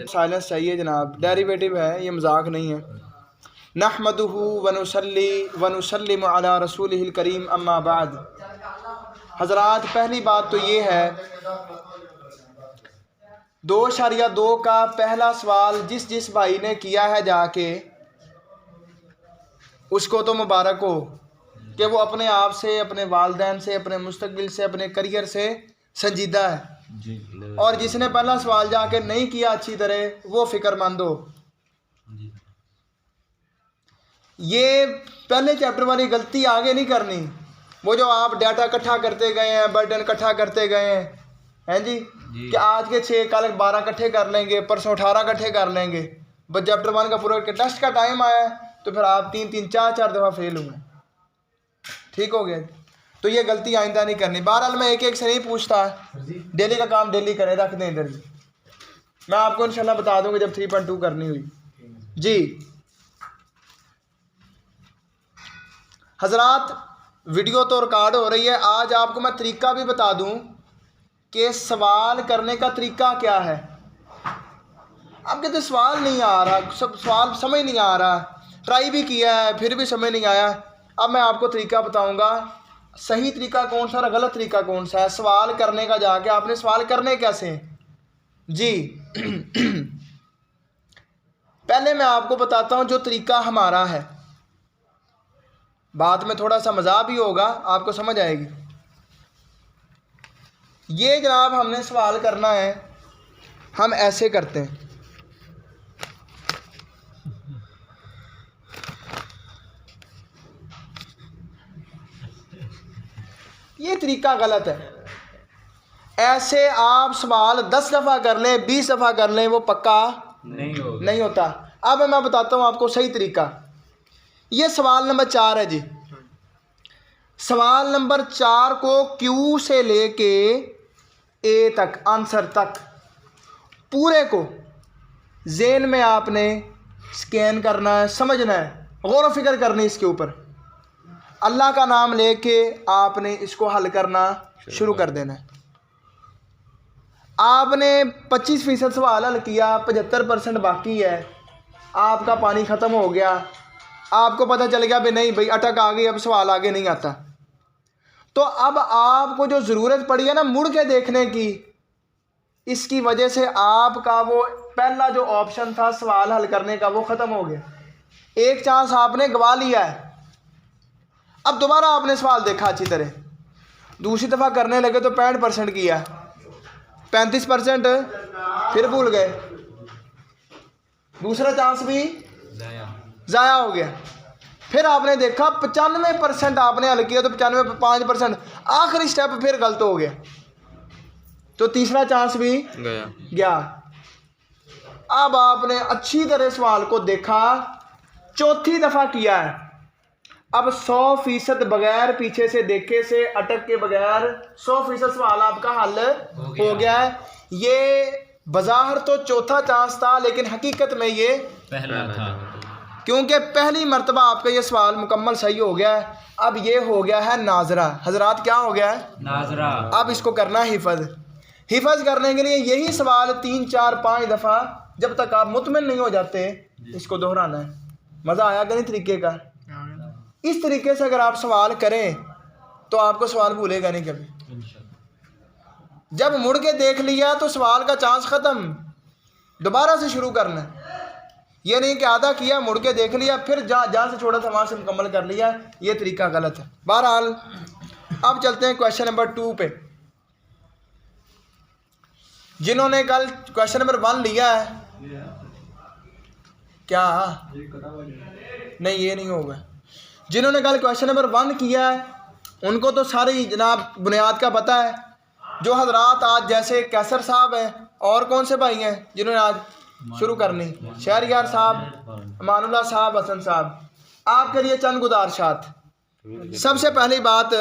Silence चाहिए जनाब, derivative है ये, मजाक नहीं है। नहमदुहु व नुसल्लिमु अला रसूलिहिल करीम अम्मा बाद। हज़रात, पहली बात तो ये है 2.2 का पहला सवाल जिस भाई ने किया है जाके, उसको तो मुबारक हो कि वो अपने आप से, अपने वालिदैन से, अपने मुस्तकबिल से, अपने करियर से संजीदा है। और जिसने पहला सवाल जाके नहीं किया अच्छी तरह, वो फ़िक्रमंद हो। ये पहले चैप्टर वाली गलती आगे नहीं करनी। वो जो आप डाटा इकट्ठा करते गए हैं, बर्डन इकट्ठा करते गए हैं जी, कि आज के 6 कल 12 इकट्ठे कर लेंगे, परसों 18 इकट्ठे कर लेंगे, बस चैप्टर 1 का पूरा टेस्ट का टाइम आया तो फिर आप 3-3 4-4 दफ़ा फेल हुए। ठीक हो गया? तो ये गलती आइंदा नहीं करनी। बहरहाल मैं एक से नहीं पूछता, डेली का काम डेली करें, रख दें इधर जी। मैं आपको इंशाल्लाह बता दूंगा जब 3.2 करनी हुई जी। हजरात, वीडियो तो रिकॉर्ड हो रही है। आज आपको मैं तरीका भी बता दूं कि सवाल करने का तरीका क्या है। आपके तो सवाल नहीं आ रहा, सब सवाल समझ नहीं आ रहा, ट्राई भी किया है फिर भी समझ नहीं आया। अब मैं आपको तरीका बताऊंगा, सही तरीका कौन सा और गलत तरीका कौन सा है सवाल करने का। जाके आपने सवाल करने कैसे जी। पहले मैं आपको बताता हूं जो तरीका हमारा है, बात में थोड़ा सा मज़ा भी होगा, आपको समझ आएगी। ये जनाब हमने सवाल करना है, हम ऐसे करते हैं। ये तरीका गलत है। ऐसे आप सवाल 10 दफ़ा कर लें, 20 दफ़ा कर लें, वो पक्का नहीं होता। अब मैं बताता हूँ आपको सही तरीका। ये सवाल नंबर 4 है जी। सवाल नंबर 4 को क्यू से लेके ए तक, आंसर तक, पूरे को ज़हन में आपने स्कैन करना है, समझना है, गौर फिक्र करनी इसके ऊपर। अल्लाह का नाम लेके आपने इसको हल करना शुरू कर देना है। आपने 25% सवाल हल किया, 75% बाकी है, आपका पानी ख़त्म हो गया, आपको पता चल गया भाई नहीं भाई अटक आ गई, अब सवाल आगे नहीं आता। तो अब आपको जो ज़रूरत पड़ी है ना मुड़ के देखने की, इसकी वजह से आपका वो पहला जो ऑप्शन था सवाल हल करने का वो ख़त्म हो गया। एक चांस आपने गवा लिया है। अब दोबारा आपने सवाल देखा अच्छी तरह, दूसरी दफ़ा करने लगे तो 65% किया, 35% फिर भूल गए, दूसरा चांस भी ज़ाया हो गया। फिर आपने देखा 95% आपने हल किया तो 95% आखिरी स्टेप फिर गलत हो गया, तो तीसरा चांस भी गया। अब आपने अच्छी तरह सवाल को देखा, चौथी दफ़ा किया है, अब 100% बगैर पीछे से देखे से अटक के बगैर 100% सवाल आपका हल हो गया है। ये बज़ाहिर तो चौथा चांस था, लेकिन हकीकत में ये पहला था, क्योंकि पहली मर्तबा आपका ये सवाल मुकम्मल सही हो गया है। अब ये हो गया है नाजरा। हजरात, क्या हो गया है? नाजरा। अब इसको करना है हिफज करने के लिए यही सवाल 3, 4, 5 दफ़ा, जब तक आप मुतमिन नहीं हो जाते, इसको दोहराना है। मज़ा आया कि नहीं तरीके का? इस तरीके से अगर आप सवाल करें तो आपको सवाल भूलेगा नहीं कभी। जब मुड़ के देख लिया तो सवाल का चांस ख़त्म, दोबारा से शुरू करना है। ये नहीं कि आधा किया, मुड़ के देख लिया, फिर जहाँ से छोड़ा था वहाँ से मुकम्मल कर लिया, ये तरीका गलत है। बहरहाल अब चलते हैं क्वेश्चन नंबर 2 पे। जिन्होंने कल क्वेश्चन नंबर 1 लिया है, क्या नहीं ये नहीं होगा। जिन्होंने कल क्वेश्चन नंबर 1 किया है उनको तो सारी जनाब बुनियाद का पता है। जो हजरात आज जैसे कैसर साहब हैं, और कौन से भाई हैं जिन्होंने आज शुरू करनी, शहरयार साहब, मानुल्लाह साहब, हसन साहब, आपके लिए चंद गुजारिशात। सबसे पहली बात,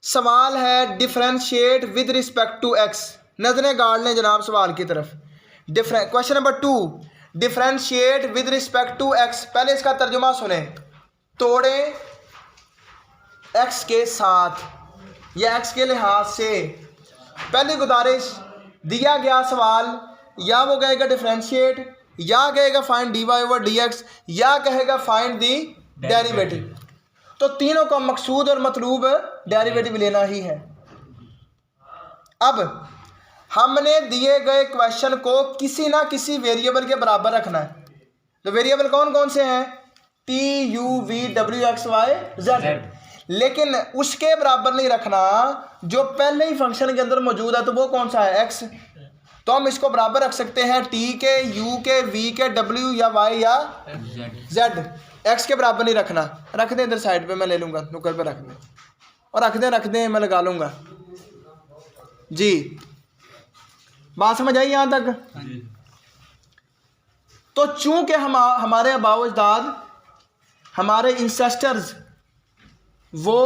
सवाल है differentiate with respect to x. नजरें गाड़ लें जनाब सवाल की तरफ। Question number 2, differentiate with respect to x. पहले इसका तर्जुमा सुने, तोड़े एक्स के साथ या एक्स के लिहाज से पहली गुजारिश, दिया गया सवाल या वो कहेगा डिफरेंशिएट, या कहेगा find d y over d x, या कहेगा फाइंड दी डेरिवेटिव। तो तीनों का मकसूद और मतलूब डेरिवेटिव लेना ही है। अब हमने दिए गए क्वेश्चन को किसी ना किसी वेरिएबल के बराबर रखना है। तो वेरिएबल कौन कौन से हैं? T, U, V, W, X, Y, Z. लेकिन उसके बराबर नहीं रखना जो पहले ही फंक्शन के अंदर मौजूद है। तो वो कौन सा है? एक्स। तो हम इसको बराबर रख सकते हैं टी के, यू के, वी के, डब्ल्यू या वाई या जेड। एक्स के बराबर नहीं रखना। रख दें इधर साइड पे, मैं ले लूँगा, नुक्कड़ पे रख दें, और रख दें मैं लगा लूँगा जी। बात समझ आई यहाँ तक? तो चूंकि हमारे आबाओ अजदाद, हमारे इंसेस्टर्स वो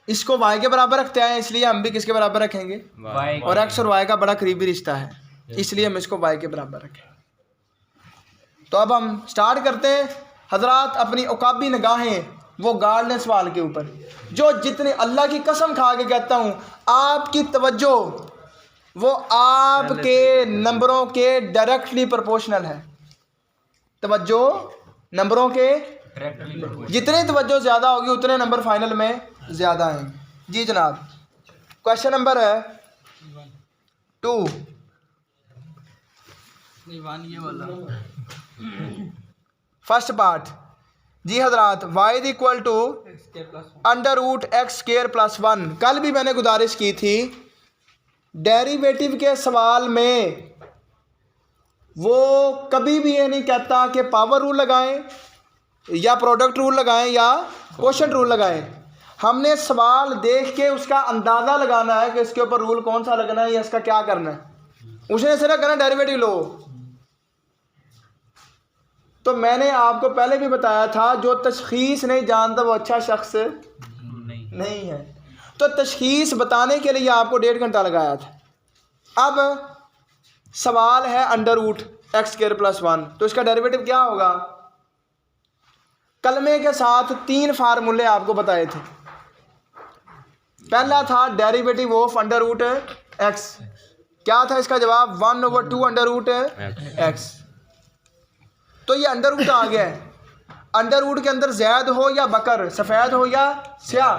इसको वाई के बराबर रखते हैं, इसलिए हम भी किसके बराबर रखेंगे? वाई। और एक्स और वाई का बड़ा करीबी रिश्ता है, इसलिए हम इसको वाई के बराबर रखें। तो अब हम स्टार्ट करते हैं। हजरात अपनी औकाबी निगाहें वो गाड़ लें सवाल के ऊपर। जो जितने, अल्लाह की कसम खा के कहता हूँ, आपकी तवज्जो वो आपके नंबरों के डायरेक्टली प्रोपोर्शनल है। तवज्जो नंबरों के, जितनी तवज्जो ज़्यादा होगी उतने नंबर फाइनल में ज़्यादा आएंगे। जी जनाब, क्वेश्चन नंबर है 2। ये वाला फर्स्ट पार्ट जी हजरात। y is equal to under root x square plus 1। कल भी मैंने गुजारिश की थी, डेरिवेटिव के सवाल में वो कभी भी ये नहीं कहता कि पावर रूल लगाएं या प्रोडक्ट रूल लगाएं या क्वोशंट रूल लगाएं। हमने सवाल देख के उसका अंदाज़ा लगाना है कि इसके ऊपर रूल कौन सा लगना है या इसका क्या करना है। उसने सिर्फ कहना डेरिवेटिव लो। तो मैंने आपको पहले भी बताया था, जो तशखीस नहीं जानता वो अच्छा शख्स नहीं है। तो तशखीस बताने के लिए आपको 1.5 घंटा लगाया था। अब सवाल है under root x square plus 1, तो इसका डेरिवेटिव क्या होगा? कलमे के साथ 3 फार्मूले आपको बताए थे। पहला था derivative of under root x. क्या था इसका जवाब? 1/2 अंडर रूट एक्स। तो ये अंडर रूट आ गया है। अंडर रूट के अंदर जैद हो या बकर, सफ़ेद हो या स्याह,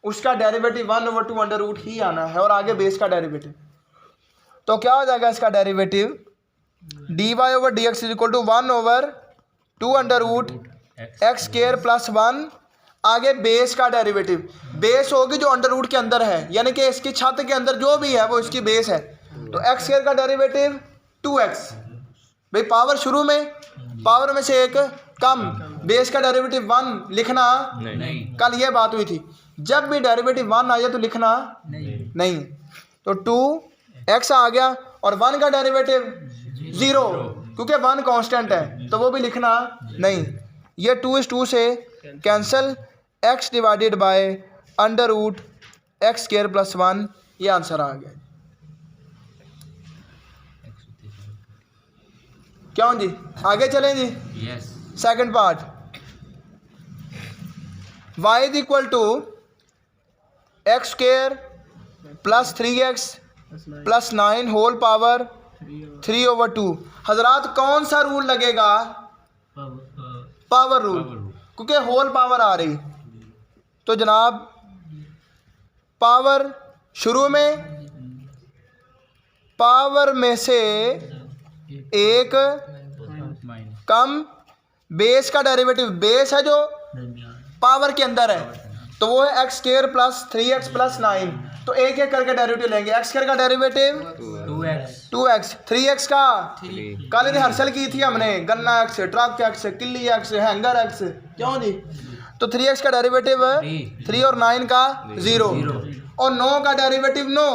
उसका डेरिवेटिव 1/2 अंडर रूट ही आना है, और आगे बेस का डेरिवेटिव। तो क्या हो जाएगा इसका derivative? dy over d x is equal to 1/2 under root x square plus 1, आगे बेस का डेरिवेटिव। बेस होगी जो अंडर रूट के अंदर है, यानी कि इसकी छत के अंदर जो भी है वो इसकी बेस है। तो एक्स स्क्वायर का डेरिवेटिव 2x। भाई पावर शुरू में, पावर में से एक कम, बेस का डेरिवेटिव 1 लिखना नहीं। कल ये बात हुई थी, जब भी डेरिवेटिव 1 आ जाए तो लिखना नहीं। तो 2x आ गया, और 1 का डेरिवेटिव 0, क्योंकि 1 कांस्टेंट है तो वो भी लिखना नहीं। ये 2 से cancel, x divided by under root x square plus 1, ये आंसर आ गया। क्यों जी? आगे चलें जी। Yes. Second part, y is equal to x square plus 3x plus 9 whole power 3/2। हजरात कौन सा रूल लगेगा? पावर रूल, क्योंकि होल पावर आ रही। तो जनाब पावर शुरू में, पावर में से एक कम, बेस का डेरिवेटिव, बेस है जो पावर के अंदर है, तो वो है x square plus 3x plus 9। तो एक एक करके डेरिवेटिव लेंगे। एक्स स्क्वायर का डेरिवेटिव 2x, 3x का कल रिहर्सल की थी हमने, गन्ना एक्स, ट्रक एक्स, किल्ली एक्स, हैंगर एक्स। क्यों जी? तो 3x का डेरिवेटिव 3 और 9 का 0, और 9 का डेरिवेटिव 9,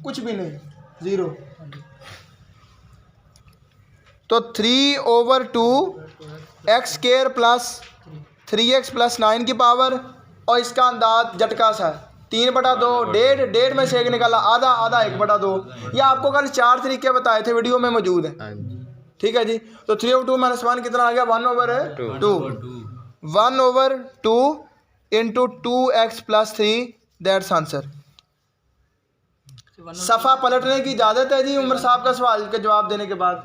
कुछ भी नहीं, 0। तो 3/2 x square plus 3x plus 9 की पावर, और इसका अंदाज झटका सा 3/2, 1.5 में से एक निकाला, आधा आधा 1/2। ये आपको कल 4 तरीके बताए थे, वीडियो में मौजूद है। ठीक है जी। तो 3/2 माइनस 1 कितना आ गया? 1/2। 1/2 into 2x plus 3, that's answer. सफ़ा पलटने की इजाज़त है जी उमर साहब का सवाल के जवाब देने के बाद।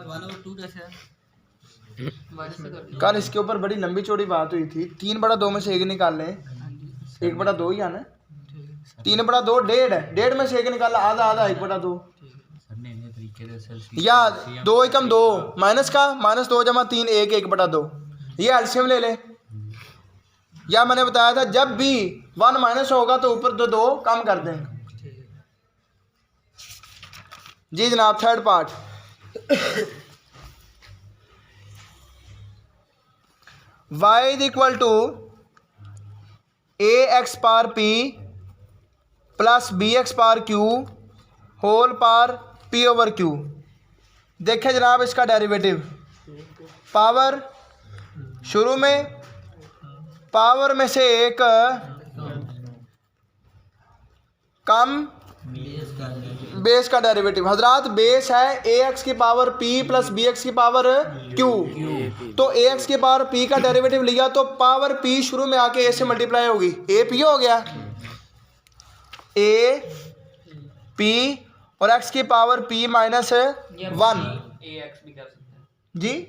कल इसके ऊपर बड़ी लंबी चौड़ी बात हुई थी। 3/2 में से 1 निकाल लें, 1/2 ही आना, 3/2 1.5 है, 1.5 में से 1 निकाला, आधा आधा 1/2 या 2 एकम 2 माइनस का -2 जमा 3 1 1/2 ये एलसीएम ले ले। या मैंने बताया था जब भी 1 माइनस होगा तो ऊपर 2 कम कर देंगे। जी जनाब third part, y is equal to ax पार p प्लस bx पार q होल पार p ओवर q। देखें जनाब इसका डेरिवेटिव, पावर शुरू में पावर में से एक कम बेस का डेरिवेटिव। हजरात बेस है ax की पावर p प्लस bx की पावर q, तो ax की पावर p का डेरिवेटिव लिया तो पावर p शुरू में आके a से मल्टीप्लाई होगी, a p हो गया a p और x की पावर p माइनस 1 जी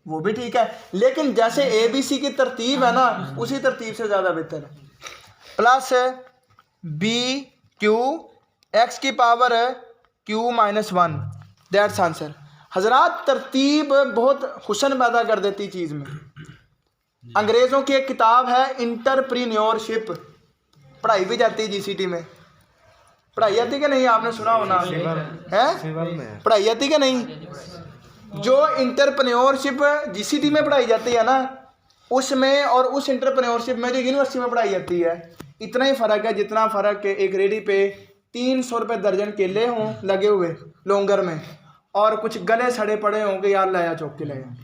वो भी ठीक है, लेकिन जैसे ए बी सी की तरतीब है ना उसी तरतीब से ज़्यादा बेहतर है। प्लस बी क्यू एक्स की power Q minus 1, that's answer. हजरात तरतीब बहुत हुस्न पैदा कर देती चीज़ में। अंग्रेज़ों की एक किताब है इंटरप्रीन्योरशिप, पढ़ाई भी जाती है जीसीटी में। पढ़ाई जाती कि नहीं, आपने सुना होना है, पढ़ाई जाती कि नहीं? जो इंटरप्रेन्योरशिप जीसीटी में पढ़ाई जाती है ना उसमें और उस इंटरप्रेन्योरशिप में जो यूनिवर्सिटी में पढ़ाई जाती है इतना ही फ़र्क है जितना फ़र्क है एक रेडी पे 300 रुपये दर्जन केले हों लगे हुए लोंगर में और कुछ गले सड़े पड़े हों कि यार लाया चौक के लाया,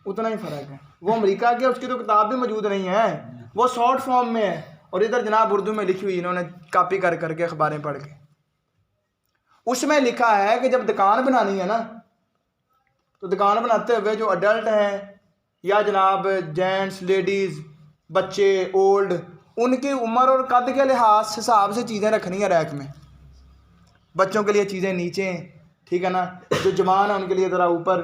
उतना ही फ़र्क है। वो अमेरिका के उसकी तो किताब भी मौजूद नहीं है, वो शॉर्ट फॉर्म में है और इधर जनाब उर्दू में लिखी हुई इन्होंने कॉपी कर करके अखबारें पढ़ के। उसमें लिखा है कि जब दुकान बनानी है ना तो दुकान बनाते हुए जो अडल्ट हैं या जनाब जेंट्स लेडीज़ बच्चे ओल्ड उनकी उम्र और कद के लिहाज हिसाब से चीज़ें रखनी है रैक में। बच्चों के लिए चीज़ें नीचे, ठीक है ना, जो जवान है उनके लिए ज़रा ऊपर,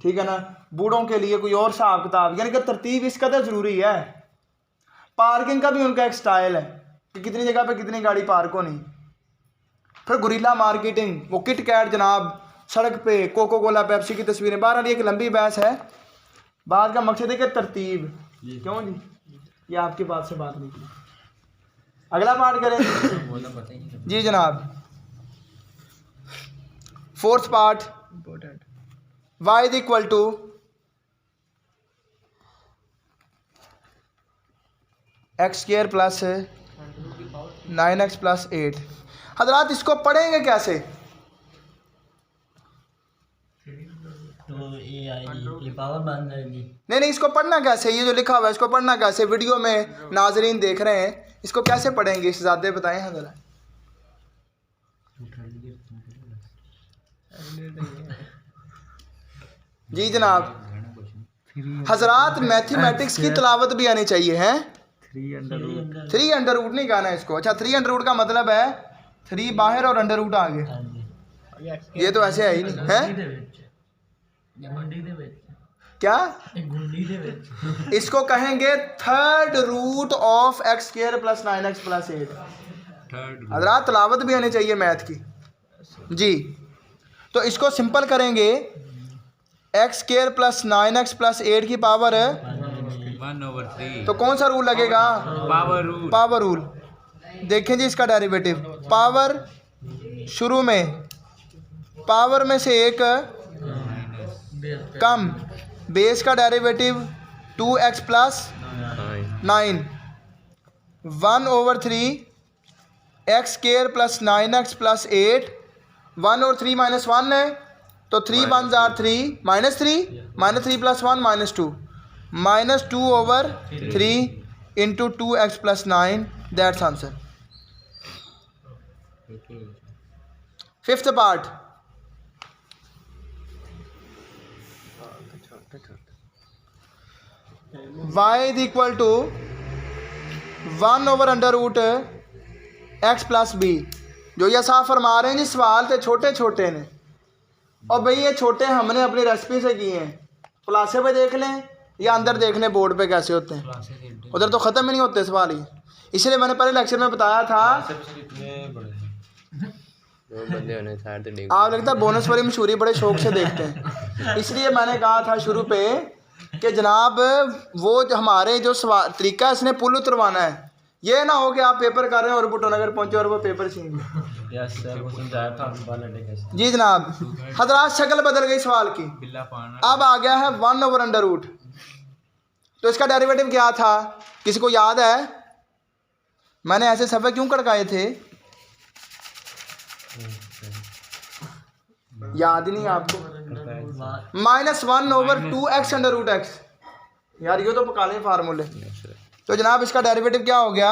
ठीक है ना, बूढ़ों के लिए कोई और हिसाब किताब, यानी कि तरतीब इस कदर ज़रूरी है। पार्किंग का भी उनका एक स्टाइल है कि कितनी जगह पे कितनी गाड़ी पार्क होनी। फिर गुरिल्ला मार्केटिंग, वो किट कैट जनाब सड़क पे कोको कोला पेप्सी की तस्वीरें। बहरहाल एक लंबी बहस है, बात का मकसद है कि तरतीब क्यों जी, ये आपकी बात से बात नहीं की। अगला पार्ट करें जी जनाब, fourth part, y is equal to x square plus 9x plus 8। हजरात इसको पढ़ेंगे कैसे? ये पावर बन जाएगी। नहीं, इसको पढ़ना कैसे? ये जो लिखा हुआ है इसको पढ़ना कैसे? वीडियो में नाजरीन देख रहे हैं, इसको कैसे पढ़ेंगे शहजादे बताएं हैं जरा। जी जनाब, हजरात मैथमेटिक्स की तिलावत भी आनी चाहिए है। 3 अंडर रूट नहीं कहना इसको। अच्छा 3 अंडर रूट का मतलब है 3 बाहर और अंडर रूट आगे, ये तो ऐसे है ही नहीं है। क्या इसको कहेंगे third root of x square plus 9x plus 8। हजरात तलावत भी आनी चाहिए मैथ की जी। तो इसको सिंपल करेंगे x square plus 9x plus 8 की पावर 1/3। तो कौन सा रूल लगेगा? Power rule. देखें जी इसका डेरिवेटिव, पावर शुरू में पावर में से एक कम, बेस का derivative 2x plus 9, 1/3 x square plus 9x plus 8, 1 और 3 माइनस 1 है तो 3 1 जार 3 -3 plus 1 -2 -2/3 into 2x plus 9, that's answer. Fifth part, y is equal to 1/√x plus b। जो ये साफ फरमा रहे हैं जी सवाल थे छोटे छोटे ने, और भाई ये छोटे हमने अपनी रेसिपी से किए हैं। खुलासे पे देख लें या अंदर देख लें बोर्ड पे कैसे होते हैं, उधर तो ख़त्म ही नहीं होते सवाल ही। इसलिए मैंने पहले लेक्चर में बताया था, आप लगता है बोनस वाली मशहूरी बड़े शौक से देखते हैं। इसलिए मैंने कहा था शुरू पे कि जनाब वो जो हमारे जो सवाल तरीका है इसने पुल उतरवाना है। ये ना हो कि आप पेपर कर रहे हैं और भुट्टोनगर पहुंचे और वो पेपर छीन गए। जी जनाब, हजरात शक्ल बदल गई सवाल की, अब आ गया है 1/√। तो इसका डेरिवेटिव क्या था, किसी को याद है? मैंने ऐसे सफ़े क्यों कड़काए थे? याद ही नहीं आपको? -1/2x√x। यार ये तो पका लें फार्मूले। तो जनाब इसका डेरिवेटिव क्या हो गया?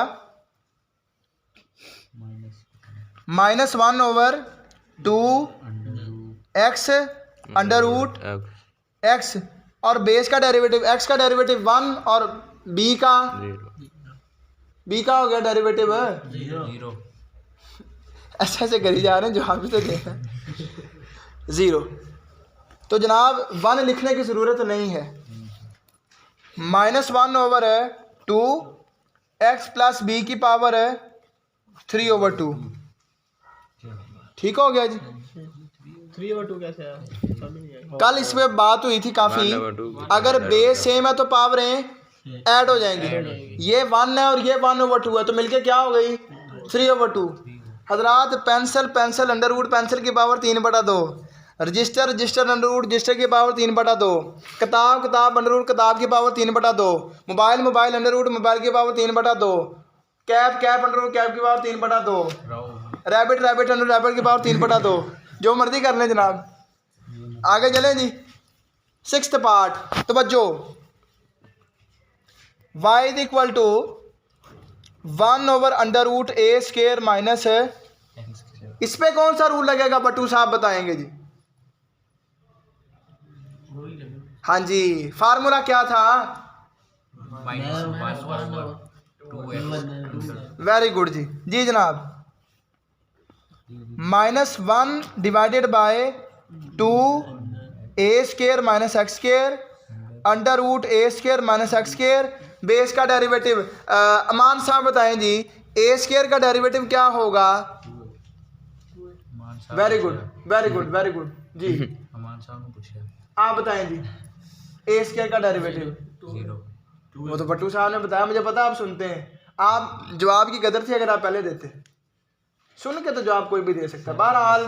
-1/2x√x, और बेस का डेरिवेटिव x का डेरिवेटिव 1 और b का हो गया डेरिवेटिव 0। ऐसे ऐसे करी जा रहे हैं, जवाब भी तो देना 0। तो जनाब 1 लिखने की ज़रूरत नहीं है। -1/2x + b की पावर 3/2। ठीक हो गया जी। 3/2 कैसे है? कल इस पे बात हुई थी काफ़ी, अगर बेस सेम है तो पावरें ऐड हो जाएंगी। ये 1 है और ये 1/2 है, तो मिलके क्या हो गई? 3/2। हजरात पेंसिल अंडरवुड पेंसिल की पावर 3/2, रजिस्टर अंडरवुड रजिस्टर की पावर 3/2, किताब अंडरवुड किताब की पावर 3/2, मोबाइल अंडरवुड मोबाइल की पावर 3/2, कैप अंडरवुड कैप की पावर 3/2, रैबिट अंडरवुड रैबिट की पावर 3/2। जो मर्जी कर लें जनाब। आगे चलें जी। 6th पार्ट, तवज्जो। y = 1/√a²- इस पे कौन सा रूल लगेगा बट्टू साहब बताएंगे जी? हाँ जी, फार्मूला क्या था? वेरी गुड जी। जी जनाब, -1/2a² - x², √a² - x²। Base का डेरिवेटिव अमान साहब बताएं जी, a² का डेरिवेटिव क्या होगा? वेरी गुड जी। अमान साहब ने पूछा आप बताएं जी, a² का डेरिवेटिव 0। वो तो भट्टू साहब ने बताया, मुझे पता आप सुनते हैं। आप जवाब की कदर थी अगर आप पहले देते, सुन के तो जवाब कोई भी दे सकता है। बहरहाल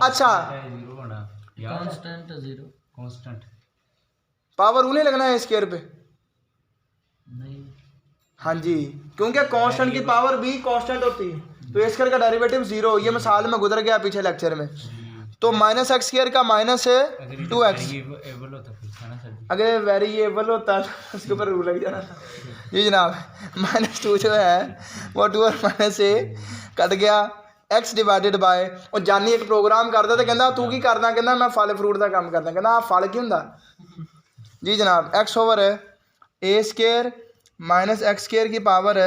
अच्छा, कांस्टेंट पावर उन्हें लगना है स्क्वायर पे। नहीं, हाँ जी, क्योंकि कांस्टेंट की पावर भी कांस्टेंट होती है, तो स्क्वायर का डेरिवेटिव 0। ये मिसाल में गुजर गया पीछे लेक्चर में। तो -x² का -2x, अगर वेरिएबल होता तो उसके ऊपर रूल लग जाना था। जी जनाब, -2 जो है वो 2 और -a कट गया, x डिवाइडेड बाय। और जानी एक प्रोग्राम करता तो कहता तू की करना, कहता मैं फल फ्रूट का काम करता, कहता आप फल की हुंदा। जी जनाब, x/a² - x² की पावर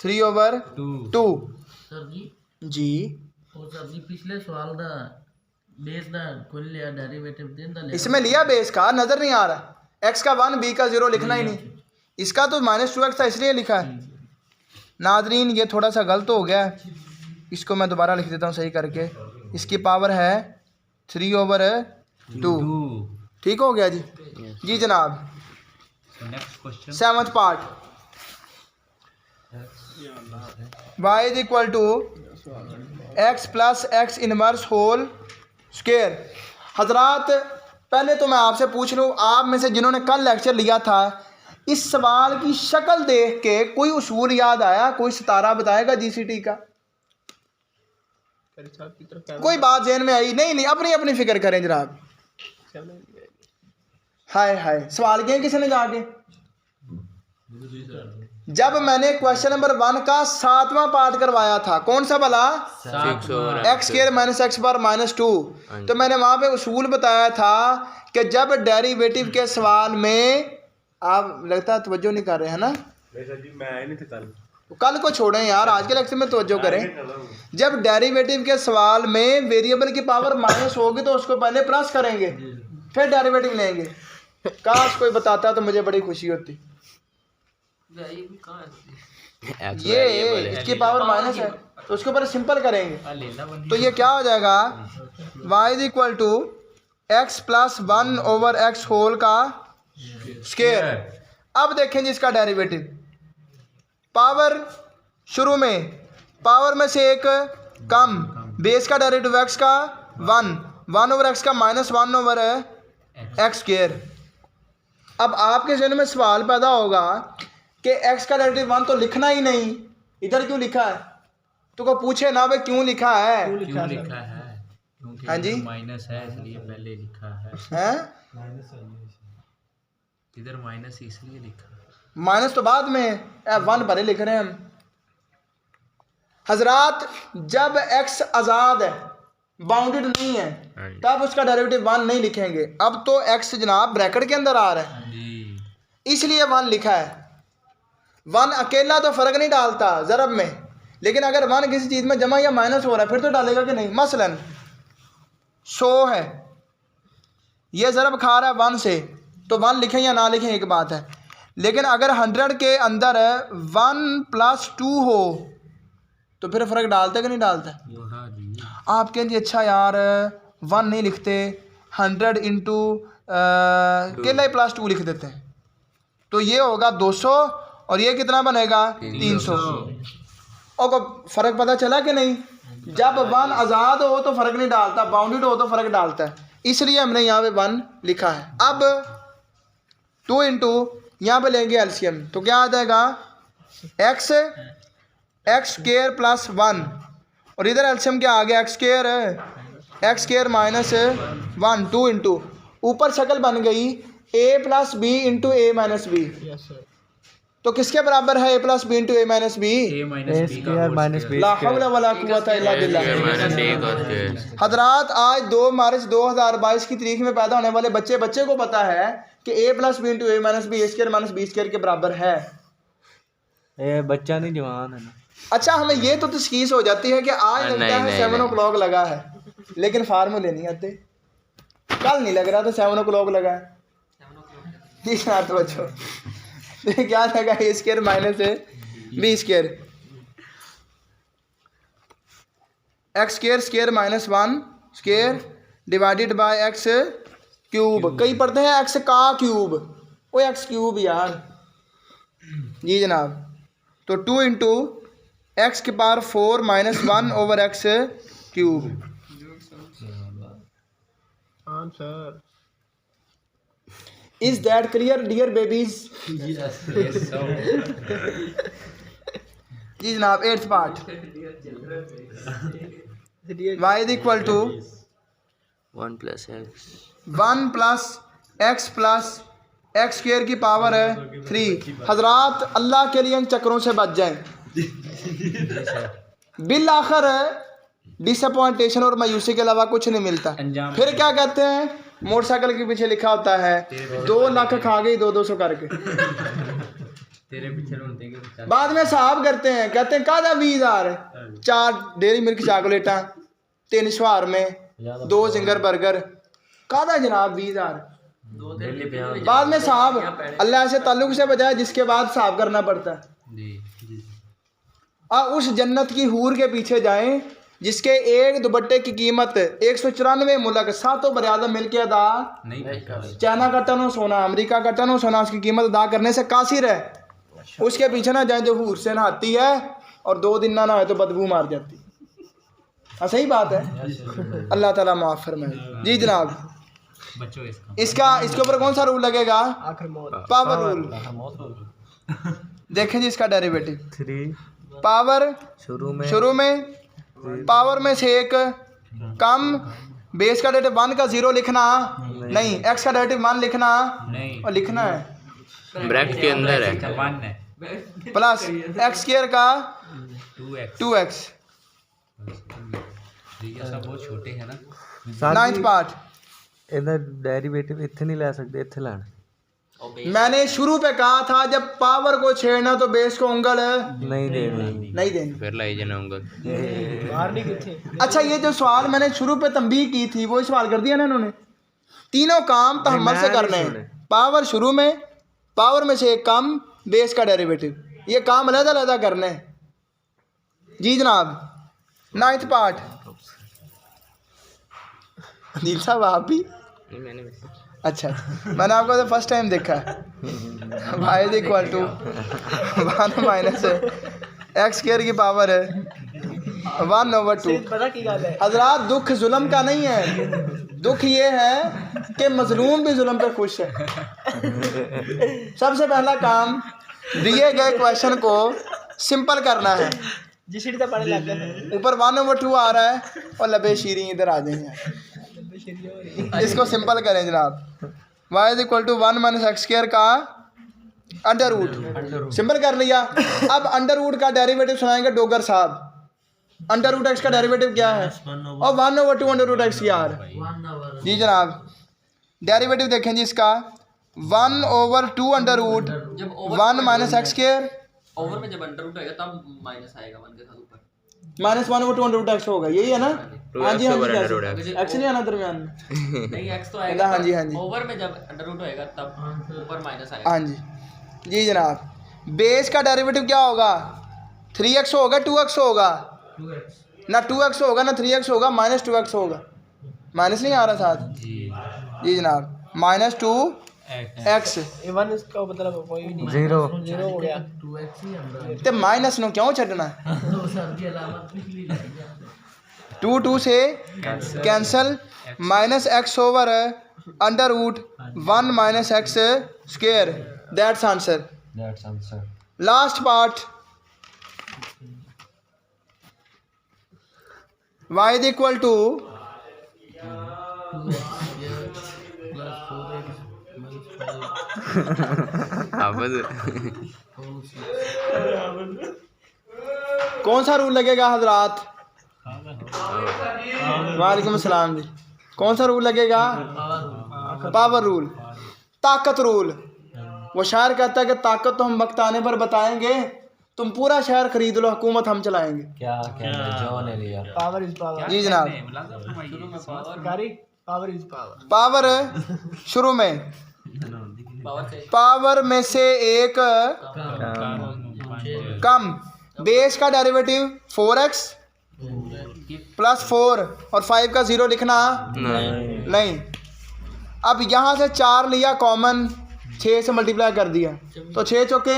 3/2। सर जी जी वो सर जी पिछले सवाल दा बेस दा कुल लिया डेरिवेटिव देंदा लिया, इसमें लिया बेस का, नज़र नहीं आ रहा। x का 1 b का 0 लिखना ही नहीं, इसका तो -2x था इसलिए लिखा है। नादरीन ये थोड़ा सा गलत हो गया है, इसको मैं दोबारा लिख देता हूँ सही करके। इसकी पावर है 3/2। ठीक हो गया जी। जी जनाब, next question 7th part. y = x + x inverse whole square. हजरात पहले तो मैं आपसे पूछ लूँ, आप में से जिन्होंने कल लेक्चर लिया था, इस सवाल की शक्ल देख के कोई उसूल याद आया? कोई सितारा बताएगा GCT का? कोई बात ज़हन में आई? नहीं, अपनी फिक्र करें जनाब। हाय सवाल किए किसी ने जाके? जब मैंने क्वेश्चन नंबर 1 का 7वां पार्ट करवाया था, कौन सा भला? x² - x/-2। तो मैंने वहाँ पे उसूल बताया था कि जब डेरिवेटिव के सवाल में, आप लगता है तवज्जो नहीं कर रहे हैं ना? कल को छोड़ें यार, आज के लेक्चर में तवज्जो करें। जब डेरिवेटिव के सवाल में वेरिएबल की पावर माइनस होगी तो उसको पहले प्लस करेंगे, फिर डेरिवेटिव लेंगे। काश कोई बताता तो मुझे बड़ी खुशी होती। ये इसकी पावर माइनस है तो उसके ऊपर सिंपल करेंगे, तो ये क्या हो जाएगा, y is equal to x plus 1 over x whole का स्क्वायर। अब देखें जी इसका डेरिवेटिव, पावर शुरू में पावर में से एक कम, बेस का डेरिवेटिव एक्स का 1 ओवर एक्स का माइनस 1 ओवर एक्स स्क्वायर। अब आपके जहन में सवाल पैदा होगा कि एक्स का डेरिवेटिव 1 तो लिखना ही नहीं, इधर क्यों लिखा है? तो को पूछे ना भाई क्यों लिखा है? क्यों लिखा है? क्योंकि हाँ जी, माइनस है इसलिए पहले लिखा है। इधर माइनस इसलिए लिखा है, माइनस तो बाद में, 1 भरे लिख रहे हैं हम। हजरात जब एक्स आज़ाद है, बाउंडेड नहीं है, तब उसका डेरिवेटिव 1 नहीं लिखेंगे। अब तो एक्स जनाब ब्रैकेट के अंदर आ रहा है इसलिए 1 लिखा है। 1 अकेला तो फ़र्क नहीं डालता ज़रब में, लेकिन अगर 1 किसी चीज़ में जमा या माइनस हो रहा है फिर तो डालेगा कि नहीं। मसलन 100 है, ये ज़रब खा रहा है 1 से, तो 1 लिखें या ना लिखें एक बात है। लेकिन अगर 100 के अंदर 1 + 2 हो तो फिर फ़र्क डालता है कि नहीं डालता? आप कहेंगे अच्छा यार 1 नहीं लिखते, 100 इंटू केला ही +2 लिख देते हैं, तो ये होगा 200 और ये कितना बनेगा 300। और को फ़र्क पता चला कि नहीं? जब 1 आज़ाद हो तो फ़र्क नहीं डालता, बाउंडेड हो तो फ़र्क डालता है, इसलिए हमने यहाँ पे 1 लिखा है। अब 2 इंटू यहाँ पर लेंगे एलसीएम, तो क्या आ जाएगा एक्स स्क्वायर प्लस 1, और इधर एलसीएम क्या आ गया एक्स स्क्वायर माइनस 1। 2 इंटू ऊपर शक्ल बन गई a plus B into A minus b, तो किसके बराबर है a plus B into A minus b? ला हौला वला कुव्वता इल्ला बिल्लाह। हजरात आज 2 मार्च 2022 की तारीख में पैदा होने वाले बच्चे को पता है कि a plus B into A minus B square minus B square के बराबर है। बच्चा नहीं जवान है ना। अच्छा हमें ये तो तशखीस हो जाती है कि आज लगता है 7 o'clock लगा है, लेकिन फार्मूले नहीं आते। कल नहीं लग रहा था 7 o'clock लगा है, तो बच्चों क्या लगा a square minus B square, x square minus 1 square divided by x cube. कई पढ़ते हैं एक्स का क्यूब, वो एक्स क्यूब यार जी जनाब। तो 2 इंटू एक्स के power 4 minus 1 over x cube. Answer is that clear dear babies? जी जनाब 8th part. y is equal to 1 + x 1 plus x square की पावर है 3। हजरात अल्लाह के लिए इन चक्रों से बच जाएं। बिल आखिर डिसअपॉइंटेशन और मायूसी के अलावा कुछ नहीं मिलता। फिर क्या कहते हैं, मोटरसाइकिल के पीछे लिखा होता है 2 लाख खा गई 200 करके। तेरे पीछे बाद में साहब करते हैं, कहते हैं कादा 20,000, 4 डेयरी मिल्क चॉकलेटा, 3 शवार में 2 जिंगर बर्गर, कादा जनाब 20,000। बाद में साहब अल्लाह से ताल्लुक से बजाय जिसके बाद साहब करना पड़ता है। उस जन्नत की हूर के पीछे जाएं जिसके एक दुपट्टे की कीमत 194 मुल्क 7 बरादर मिलकर अदा नहीं। चाइना का टन सोना, अमेरिका का टन सोना उसकी कीमत अदा करने से कासिर है। उसके पीछे ना जाए जो हूर से नहाती है और 2 दिन ना नहाए तो बदबू मार जाती। हाँ सही बात है, अल्लाह ताला माफ़ फरमाए। जी जनाब इसके ऊपर कौन सा रूल लगेगा? Power rule. देखें जी इसका डेरिवेटिव 3 पावर शुरू में पावर में से एक कम, बेस का डेरिवेटिव 1 का 0 लिखना नहीं, एक्स का डेरिवेटिव 1 लिखना नहीं, और लिखना है ब्रैकेट के अंदर है 1 है प्लस एक्स स्क्वायर का 2x। ये सब बहुत छोटे हैं ना। 9th part. ਇਹਦਾ ਡੈਰੀਵੇਟਿਵ ਇੱਥੇ ਨਹੀਂ ਲੈ ਸਕਦੇ, ਇੱਥੇ ਲੈਣਾ। मैंने शुरू पे कहा था जब पावर को छेड़ना तो बेस को उंगल नहीं देनी नहीं देनी। फिर लाई जाना उंगल। बाहर नहीं किथे अच्छा ये जो सवाल मैंने शुरू पे तंबीह की थी वो सवाल कर दिया ना इन्होंने। तीनों काम तहम्मुल से करने हैं। पावर शुरू में, पावर में से एक काम बेस का डेरिवेटिव, ये काम अलग-अलग करने हैं। जी जनाब, 9th पार्ट। दिल साहब आप भी? नहीं मैंने अच्छा मैंने आपको तो फर्स्ट टाइम देखा है। y is equal to 1 minus x square की पावर है 1/2। पता की गल है हजरात दुख जुल्म का नहीं है, दुख ये है कि मजलूम भी जुल्म पे खुश है। सबसे पहला काम दिए गए क्वेश्चन को सिंपल करना है। जिस सीढ़ी तक पढ़ने लग गए ऊपर 1/2 आ रहा है और लबे शीरी इधर आ जाएंगे। इसको सिंपल करें जनाब। y is equal to 1 minus x square का अंडर रूट, सिंपल कर लिया। अब अंडर रूट का डेरिवेटिव सुनाएंगे डोगर साहब। अंडर रूट एक्स का डेरिवेटिव क्या है? और 1/2 अंडर रूट एक्स क्या है? जी जनाब, डेरिवेटिव देखें जी इसका 1/2 under root 1 minus x square over में जब अंडर रूट आएगा तब माइनस आएगा 1 के साथ ऊपर माइनस 1/2 अंडर रूट एक्स होगा, यही है ना? हाँ जी हाँ जी, एक्स नहीं आना दरमियान में। नहीं एक्स तो आएगा। हाँ जी हाँ जी, ओवर में जब अंडर रूट होएगा तब ऊपर माइनस आएगा। हाँ जी जी जनाब। बेस का डेरिवेटिव क्या होगा? 3x होगा 2x होगा ना, 2x होगा ना 3x होगा, माइनस 2x होगा। माइनस नहीं आ रहा साथ? जी जनाब, माइनस 2x। ये वन इसका मतलब कोई भी नहीं, 0 हो गया। 2x ही अंदर तो माइनस नो क्यों छड़ना? तो सर की अलामत पिछली रहेगी। 2 से cancel, minus x over under root 1 minus x square, that's answer. Last part y is equal to 2x कौन सा रूल लगेगा हजरात? वालेकुम अस्सलाम जी। कौन सा रूल लगेगा? पावर रूल, ताकत रूल। वो शायर कहता है कि ताकत तो हम वक्त आने पर बताएंगे, तुम पूरा शहर खरीद लो, हुकूमत हम चलाएंगे। Power is power. जी जनाब, कारी पावर इज पावर। पावर शुरू में, पावर से पावर में से एक कम, बेस का डेरिवेटिव 4x प्लस 4 और 5 का 0 लिखना नहीं। अब यहाँ से 4 लिया कॉमन, 6 से मल्टीप्लाई कर दिया तो 6 चौके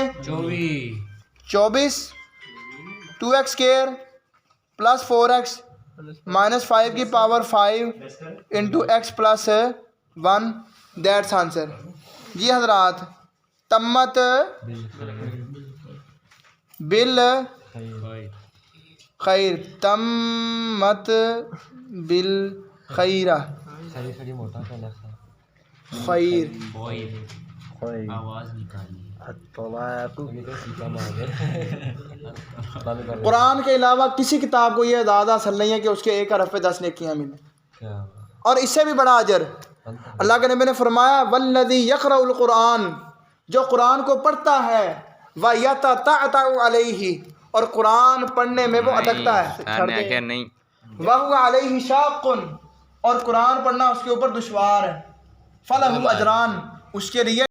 24, 2x square plus 4x minus 5 की power 5 into x plus 1, that's answer. जी हजरात, तम्मत बिल खैर, तम्मत बिल खैरा, खैर। आवाज निकाली। कुरान के अलावा किसी किताब को ये दादा हासिल नहीं है कि उसके एक हरफ पे 10 नेकियां मिले, और इससे भी बड़ा अजर अल्लाह के नबी ने फरमाया वल्लज़ी यक़रउल कुरान, जो कुरान को पढ़ता है, व यततअतउ अलैहि, और कुरान पढ़ने में वो अटकता है, नहीं व हुवा अलैहि शाक़ुन, और कुरान पढ़ना उसके ऊपर दुश्वार है, फलहु अजरान, उसके लिए